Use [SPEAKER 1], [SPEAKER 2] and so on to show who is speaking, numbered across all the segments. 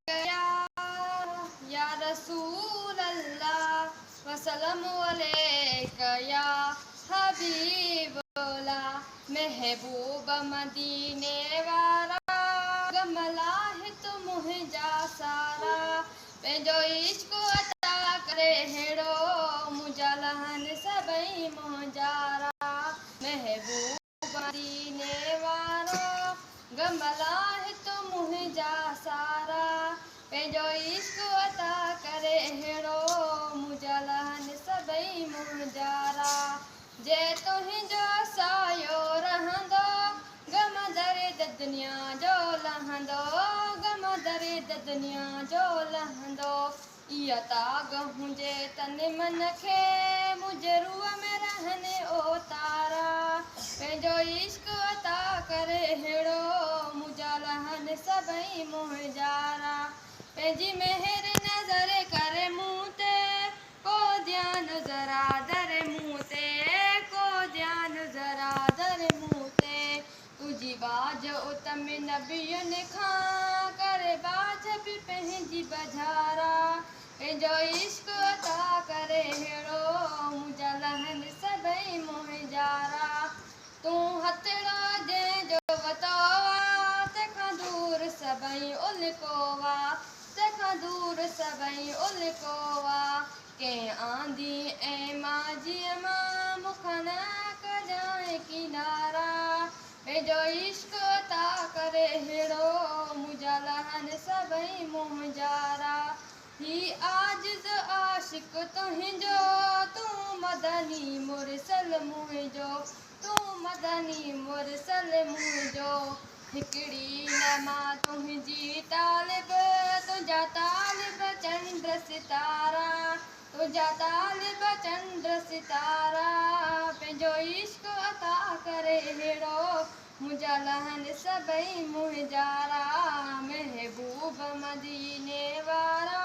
[SPEAKER 1] या रसूल अल्लाह वसल्लम अलैका या हबीबुल्लाह महबूब मदीने वारा गमला है तू मुंहिंजा सारा पंहिंजो इश्क अता करे हेड़ो मुंहिंजा लहन सभई मुंहिंजारा महबूब मदीने वारा गमला है तू मुंहिंजा सारा पंहिंजो इश्क अता करे हेड़ो मुंहिंजा लहन सभई मुंहिंजारा जे तुंहिंजो सायो रहंदो गम दर्द दुनिया जो लहंदो गम दर्द दुनिया जो लहंदो इहा ताग हुजे तन मन खे मुंहिंजे रूह में रहने ओ तारा पंहिंजो इश्क अता करे हेड़ो मुंहिंजा लहन सभई मुंहिंजारा पंहिंजी मेहर नज़र करे मूं ते को ध्यानु ज़रा दर मूं ते को ध्यानु ज़रा दर मूं ते तुंहिंजी बाज उतम नबियुनि खां करे बाज बि पंहिंजी बजारा पंहिंजो इश्क अता करे हेड़ो मुंहिंजा लहन सभई मुंहिंजारा तूं हथड़ा जंहिंजो वतो आहे तंहिंखां दूर सभई उलिको आहे तंहिंखां दूर सभई उलिको आहे कंहिं आंधी ऐं माजीअ मां मूंखां न कजांइ किनारा पंहिंजो इश्क अता करे हेड़ो मुंहिंजा लहन सभई मुंहिंजारा ही आजिज़ आशिक तुंहिंजो तूं मदनी मुरसल मुंहिंजो तूं मदनी मुरसल मुंहिंजो हिकिड़ी न मां तुंहिंजी तालिब तुंहिंजा तालिब चंड सितारा तुंहिंजा तालिब चंड सितारा पंहिंजो इश्क अता करे हेड़ो मुंहिंजा लहन सभई मुंहिंजारा महबूब मदीने वारा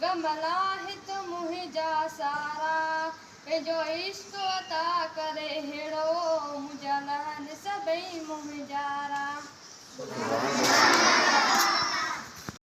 [SPEAKER 1] गमला हित मुंहिंजा सारा पंहिंजो इश्क अता करे हेड़ो मुंहिंजा लहन सभई मुंहिंजारा